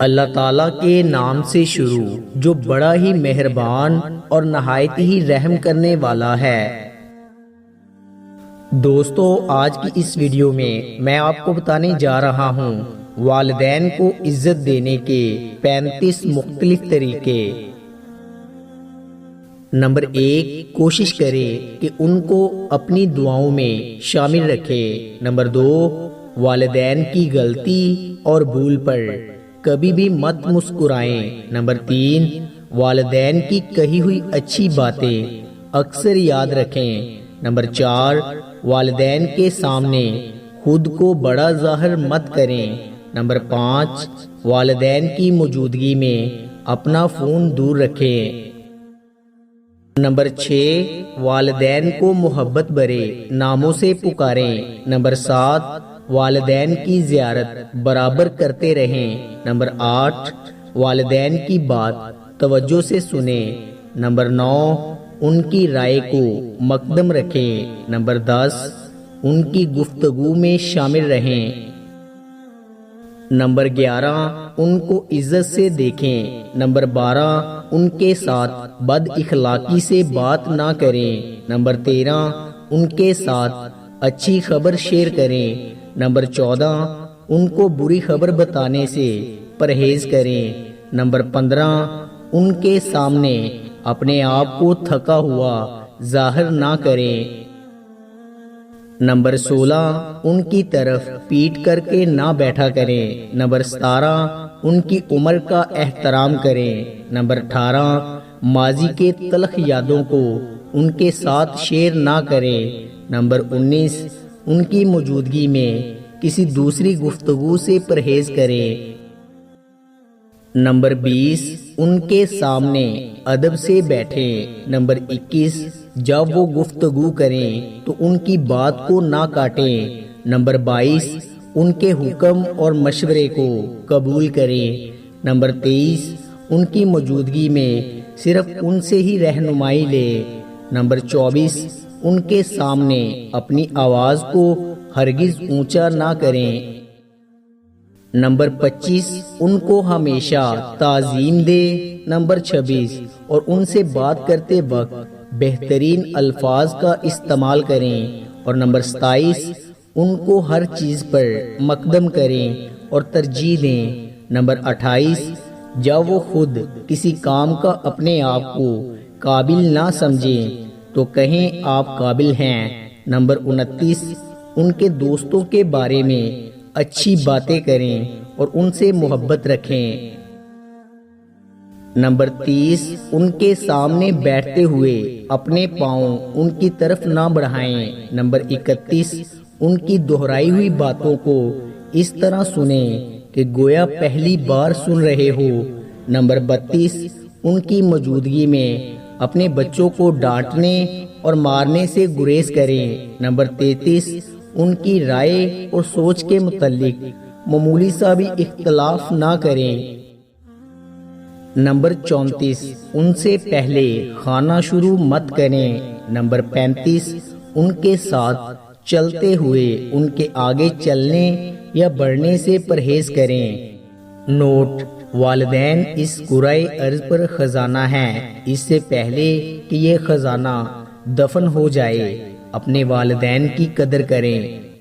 اللہ تعالیٰ کے نام سے شروع جو بڑا ہی مہربان اور نہایت ہی رحم کرنے والا ہے۔ دوستو، آج کی اس ویڈیو میں آپ کو بتانے جا رہا ہوں والدین کو عزت دینے کے 35 مختلف طریقے۔ نمبر 1، کوشش کرے کہ ان کو اپنی دعاؤں میں شامل رکھے۔ نمبر 2، والدین کی غلطی اور بھول پر کبھی بھی مت مسکرائیں۔ نمبر 3، والدین کی کہی ہوئی اچھی باتیں اکثر یاد رکھیں۔ نمبر 4، والدین کے سامنے خود کو بڑا ظاہر مت کریں۔ نمبر 5، والدین کی موجودگی میں اپنا فون دور رکھیں۔ نمبر 6، والدین کو محبت بھرے ناموں سے پکاریں۔ نمبر 7، والدین کی زیارت برابر کرتے رہیں۔ نمبر 8، والدین کی بات توجہ سے سنیں۔ نمبر 9، ان کی رائے کو مقدم رکھیں۔ نمبر 10، ان کی گفتگو میں شامل رہیں۔ نمبر 11، ان کو عزت سے دیکھیں۔ نمبر 12، ان کے ساتھ بد اخلاقی سے بات نہ کریں۔ نمبر 13، ان کے ساتھ اچھی خبر شیئر کریں۔ نمبر 14، ان کو بری خبر بتانے سے پرہیز کریں۔ نمبر 15، ان کے سامنے اپنے آپ کو تھکا ہوا ظاہر نہ کریں۔ نمبر 16، ان کی طرف پیٹ کر کے نہ بیٹھا کریں۔ نمبر 17، ان کی عمر کا احترام کریں۔ نمبر 18، ماضی کے تلخ یادوں کو ان کے ساتھ شیئر نہ کریں۔ نمبر 19، ان کی موجودگی میں کسی دوسری گفتگو سے پرہیز کریں۔ نمبر 20، ان کے سامنے ادب سے بیٹھیں۔ نمبر 21، جب وہ گفتگو کریں تو ان کی بات کو نہ کاٹیں۔ نمبر 22، ان کے حکم اور مشورے کو قبول کریں۔ نمبر 23، ان کی موجودگی میں صرف ان سے ہی رہنمائی لیں۔ نمبر 24، ان کے سامنے اپنی آواز کو ہرگز اونچا نہ کریں۔ نمبر 25، ان کو ہمیشہ تعظیم دے۔ نمبر 26، اور ان سے بات کرتے وقت بہترین الفاظ کا استعمال کریں۔ اور نمبر 27، ان کو ہر چیز پر مقدم کریں اور ترجیح دیں۔ نمبر 28، جب وہ خود کسی کام کا اپنے آپ کو قابل نہ سمجھیں تو کہیں آپ قابل ہیں۔ نمبر 29، ان کے دوستوں کے بارے میں اچھی باتیں کریں اور ان سے محبت رکھیں۔ نمبر 30، ان کے سامنے بیٹھتے ہوئے اپنے پاؤں ان کی طرف نہ بڑھائیں۔ نمبر 31، ان کی دہرائی ہوئی باتوں کو اس طرح سنیں کہ گویا پہلی بار سن رہے ہو۔ نمبر 32، ان کی موجودگی میں اپنے بچوں کو ڈانٹنے اور مارنے سے گریز کریں۔ نمبر 33، ان کی رائے اور سوچ کے متعلق معمولی سا بھی اختلاف نہ کریں۔ نمبر 34، ان سے پہلے کھانا شروع مت کریں۔ نمبر 35، ان کے ساتھ چلتے ہوئے ان کے آگے چلنے یا بڑھنے سے پرہیز کریں۔ نوٹ: والدین اس کرۂ ارض پر خزانہ ہیں۔ اس سے پہلے کہ یہ خزانہ دفن ہو جائے، اپنے والدین کی قدر کریں۔